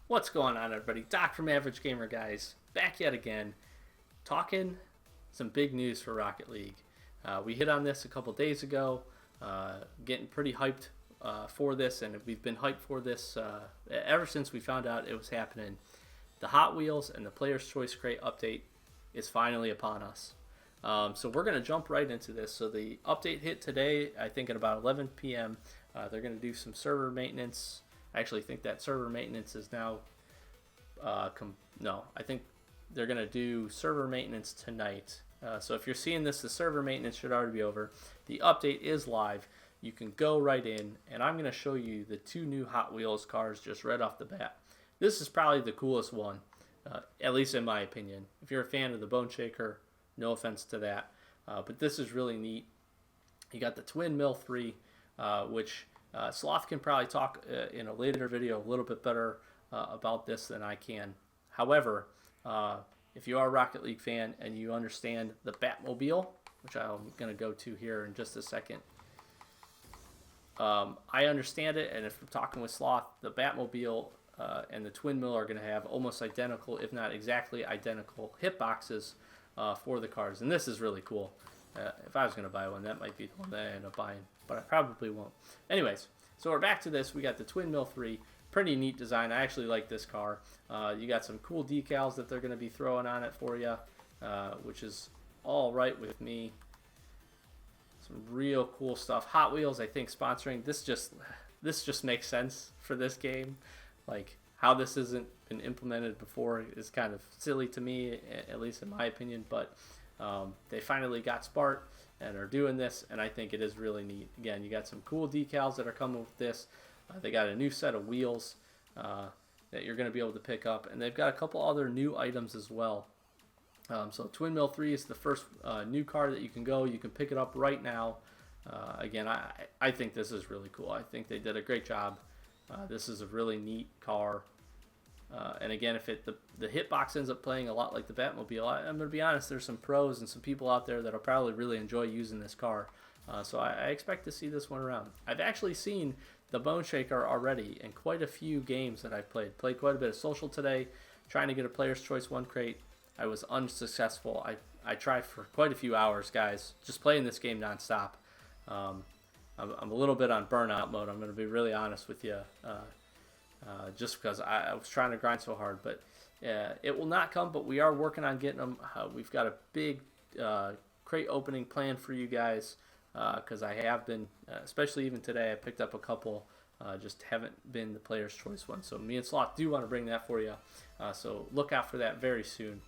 What's going on, everybody? Doc from Average Gamer Guys, back yet again, talking some big news for Rocket League. We hit on this a couple days ago, getting pretty hyped for this, and we've been hyped for this ever since we found out it was happening. The Hot Wheels and the Player's Choice Crate update is finally upon us. So we're going to jump right into this. So the update hit today, I think at about 11 p.m. They're going to do some server maintenance. I actually think that server maintenance is now, no, I think they're going to do server maintenance tonight. So if you're seeing this, the server maintenance should already be over. The update is live. You can go right in, and I'm going to show you the two new Hot Wheels cars just right off the bat. This is probably the coolest one, at least in my opinion. If you're a fan of the Bone Shaker, no offense to that, but this is really neat. You got the Twin Mill 3, which Sloth can probably talk in a later video a little bit better about this than I can. However, if you are a Rocket League fan and you understand the Batmobile, which I'm going to go to here in just a second, I understand it, and if I'm talking with Sloth, the Batmobile and the Twin Mill are going to have almost identical, if not exactly identical, hitboxes for the cars, and this is really cool. If I was going to buy one, that might be the one that I end up buying, but I probably won't. Anyways, so we're back to this. We got the Twin Mill 3. Pretty neat design. I actually like this car. You got some cool decals that they're going to be throwing on it for you, which is all right with me. Some real cool stuff. Hot Wheels, I think, sponsoring. This just makes sense for this game. Like, how this isn't been implemented before is kind of silly to me, at least in my opinion, but they finally got smart and are doing this, and I think it is really neat. Again, you got some cool decals that are coming with this. They got a new set of wheels that you're going to be able to pick up, and they've got a couple other new items as well. So Twin Mill 3 is the first new car that you can go. You can pick it up right now. Again, I think this is really cool. I think they did a great job. This is a really neat car. And again, if the hitbox ends up playing a lot like the Batmobile, I'm going to be honest, there's some pros and some people out there that'll probably really enjoy using this car. So I expect to see this one around. I've actually seen the Bone Shaker already in quite a few games that I've played. Played quite a bit of social today, trying to get a Player's Choice 1 crate. I was unsuccessful. I tried for quite a few hours, guys, just playing this game nonstop. I'm a little bit on burnout mode. I'm going to be really honest with you. Just because I was trying to grind so hard, but it will not come, but we are working on getting them. We've got a big crate opening plan for you guys, because I have been, especially even today, I picked up a couple, just haven't been the Player's Choice one, so me and Sloth do want to bring that for you, so look out for that very soon.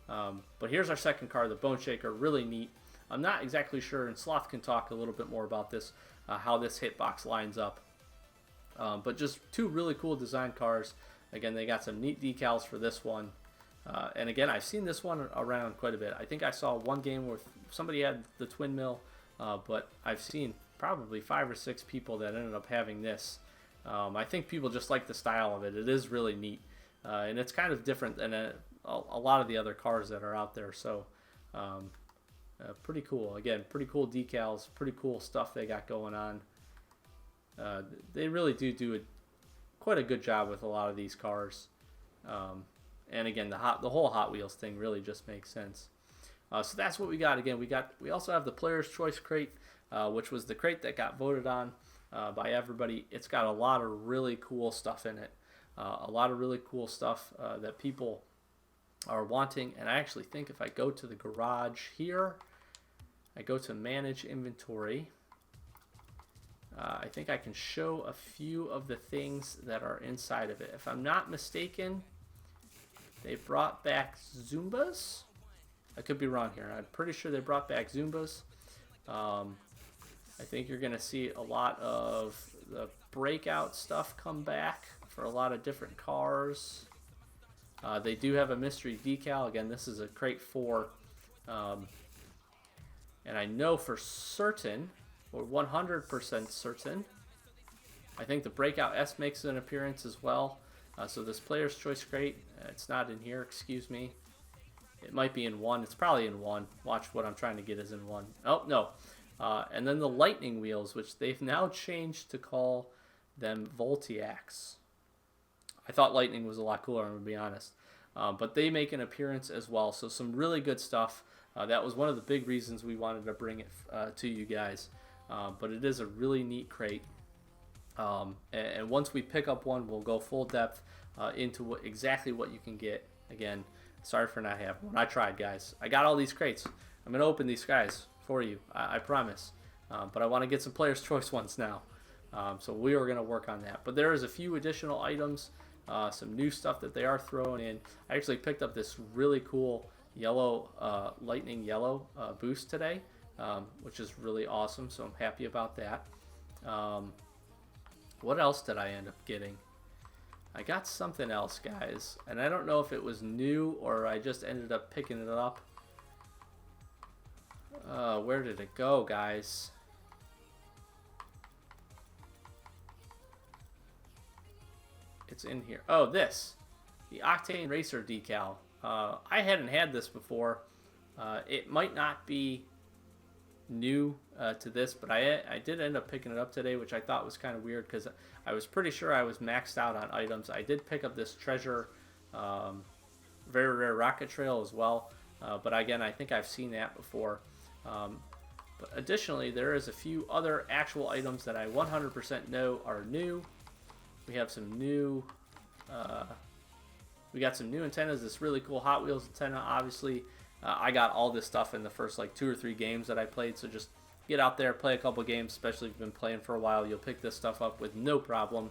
But here's our second car, the Bone Shaker, really neat. I'm not exactly sure, and Sloth can talk a little bit more about this, how this hitbox lines up. But just two really cool design cars. Again, they got some neat decals for this one. And again, I've seen this one around quite a bit. I think I saw one game where somebody had the Twin Mill, but I've seen probably 5 or 6 people that ended up having this. I think people just like the style of it. It is really neat. And it's kind of different than a lot of the other cars that are out there. So pretty cool. Again, pretty cool decals, pretty cool stuff they got going on. They really do quite a good job with a lot of these cars, and again, the whole Hot Wheels thing really just makes sense. So that's what we got. Again, we also have the Player's Choice crate, which was the crate that got voted on by everybody. It's got a lot of really cool stuff in it, a lot of really cool stuff that people are wanting. And I actually think if I go to the garage here, I go to Manage Inventory. I think I can show a few of the things that are inside of it. If I'm not mistaken, they brought back Zumbas. I could be wrong here. I'm pretty sure they brought back Zumbas. I think you're going to see a lot of the breakout stuff come back for a lot of different cars. They do have a mystery decal. Again, this is a crate 4. And I know for certain, or 100% certain, I think the Breakout S makes an appearance as well. So this Player's Choice crate, it's not in here, excuse me. It might be in 1. It's probably in 1. Watch, what I'm trying to get is in 1. Oh, no. And then the Lightning Wheels, which they've now changed to call them Voltiacs. I thought Lightning was a lot cooler, I'm going to be honest. But they make an appearance as well, so some really good stuff. That was one of the big reasons we wanted to bring it to you guys. But it is a really neat crate. And once we pick up one, we'll go full depth into exactly what you can get. Again, sorry for not having one. I tried, guys. I got all these crates. I'm going to open these guys for you. I promise. But I want to get some Player's Choice ones now. So we are going to work on that. But there is a few additional items, some new stuff that they are throwing in. I actually picked up this really cool yellow, lightning yellow boost today, which is really awesome. So I'm happy about that. What else did I end up getting? I got something else, guys. And I don't know if it was new or I just ended up picking it up. Where did it go, guys? It's in here. Oh, this. The Octane Racer decal. I hadn't had this before. It might not be new to this, but I did end up picking it up today, which I thought was kind of weird because I was pretty sure I was maxed out on items. I did pick up this treasure very rare rocket trail as well, but again, I think I've seen that before. But additionally, there is a few other actual items that I 100% know are new. We have some new we got some new antennas. This really cool Hot Wheels antenna, obviously. I got all this stuff in the first like 2 or 3 games that I played, so just get out there, play a couple games, especially if you've been playing for a while. You'll pick this stuff up with no problem.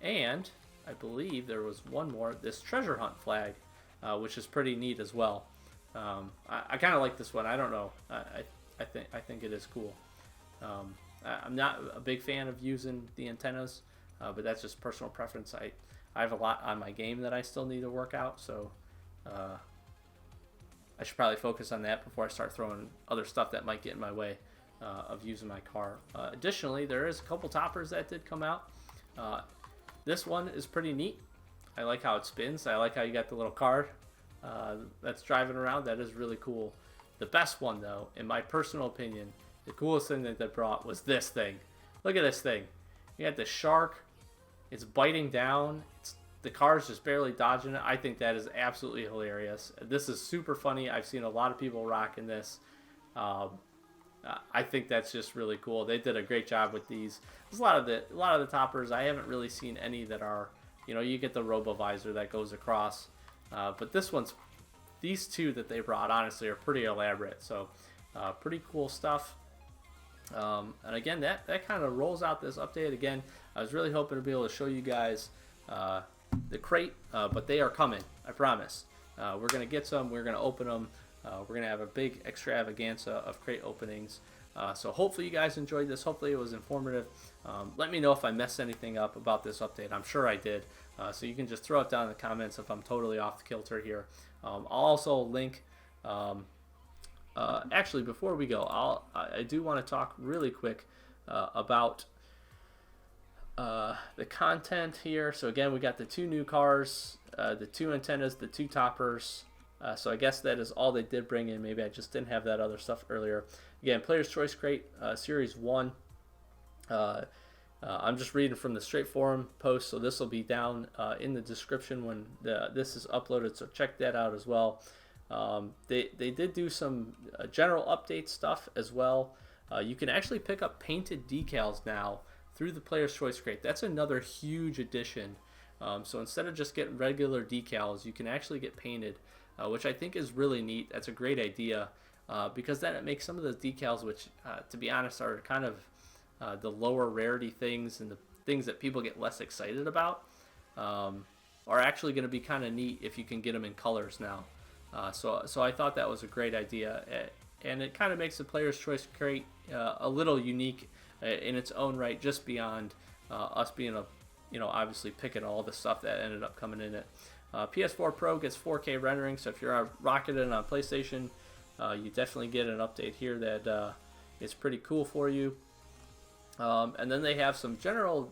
And I believe there was one more, this treasure hunt flag, which is pretty neat as well. I kind of like this one. I don't know. I think it is cool. I'm not a big fan of using the antennas, but that's just personal preference. I have a lot on my game that I still need to work out, so I should probably focus on that before I start throwing other stuff that might get in my way of using my car. Additionally, there is a couple toppers that did come out. This one is pretty neat. I like how it spins. I like how you got the little card that's driving around. That is really cool. The best one, though, in my personal opinion, the coolest thing that they brought was this thing. Look at this thing. You got the shark. It's biting down. The car's just barely dodging it. I think that is absolutely hilarious. This is super funny. I've seen a lot of people rocking this. I think that's just really cool. They did a great job with these. There's a lot of the toppers. I haven't really seen any that are, you get the RoboVisor that goes across, but these two that they brought, honestly, are pretty elaborate. So, pretty cool stuff. And again, that kind of rolls out this update. Again, I was really hoping to be able to show you guys the crate, but they are coming. I promise. We're gonna get some. We're gonna open them. We're gonna have a big extravaganza of crate openings. So hopefully you guys enjoyed this. Hopefully it was informative. Let me know if I messed anything up about this update. I'm sure I did. So you can just throw it down in the comments if I'm totally off kilter here. I'll also link. Actually, before we go, I do want to talk really quick about the content here. So again, we got the 2 new cars, the 2 antennas, the 2 toppers. So I guess that is all they did bring in. Maybe I just didn't have that other stuff earlier. Again, Player's Choice Crate, Series 1. I'm just reading from the Straight Forum post, so this will be down in the description when this is uploaded, so check that out as well. They did do some general update stuff as well. You can actually pick up painted decals now through the Player's Choice Crate. That's another huge addition. So instead of just getting regular decals, you can actually get painted, which I think is really neat. That's a great idea because then it makes some of the decals, which to be honest are kind of the lower rarity things and the things that people get less excited about, are actually going to be kind of neat if you can get them in colors now. So I thought that was a great idea, and it kind of makes the Player's Choice Crate a little unique in its own right, just beyond us being obviously picking all the stuff that ended up coming in it. PS4 Pro gets 4K rendering, so if you're rocking it on PlayStation, you definitely get an update here that is pretty cool for you. And then they have some general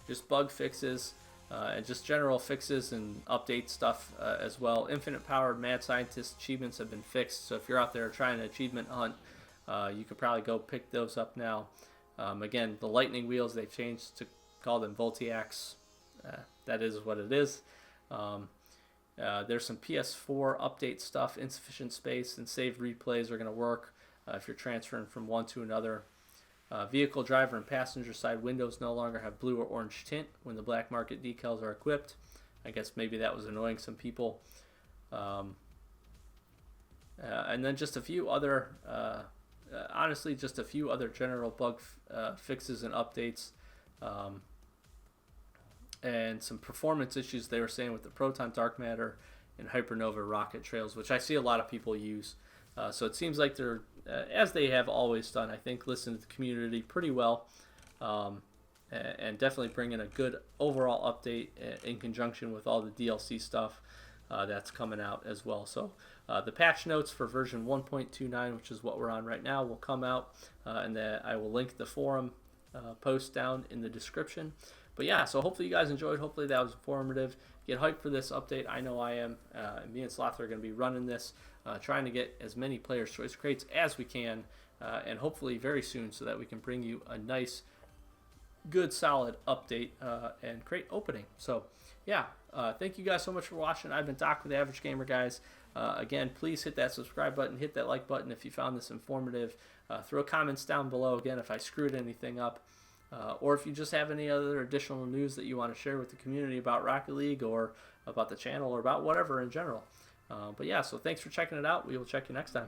just bug fixes and just general fixes and update stuff as well. Infinite Powered Mad Scientist achievements have been fixed, so if you're out there trying an achievement hunt, you could probably go pick those up now. Again, the lightning wheels, they've changed to call them Voltiacs. that is what it is. There's some PS4 update stuff. Insufficient space and saved replays are going to work if you're transferring from one to another. Vehicle driver and passenger side windows no longer have blue or orange tint when the black market decals are equipped. I guess maybe that was annoying some people. And then just a few other, honestly, just a few other general bug fixes and updates. And some performance issues they were saying with the Proton Dark Matter and Hypernova rocket trails, which I see a lot of people use. So it seems like they're, as they have always done, I think, listen to the community pretty well, and definitely bringing a good overall update in conjunction with all the DLC stuff that's coming out as well. So the patch notes for version 1.29, which is what we're on right now, will come out, and I will link the forum post down in the description. But yeah, so hopefully you guys enjoyed. Hopefully that was informative. Get hyped for this update. I know I am. Me and Sloth are going to be running this, trying to get as many Player's Choice crates as we can, and hopefully very soon, so that we can bring you a nice, good, solid update and crate opening. So yeah, thank you guys so much for watching. I've been Doc with the Average Gamer, guys. Again, please hit that subscribe button, hit that like button if you found this informative. Throw comments down below, again, if I screwed anything up. Or if you just have any other additional news that you want to share with the community about Rocket League or about the channel or about whatever in general. But yeah, so thanks for checking it out. We will check you next time.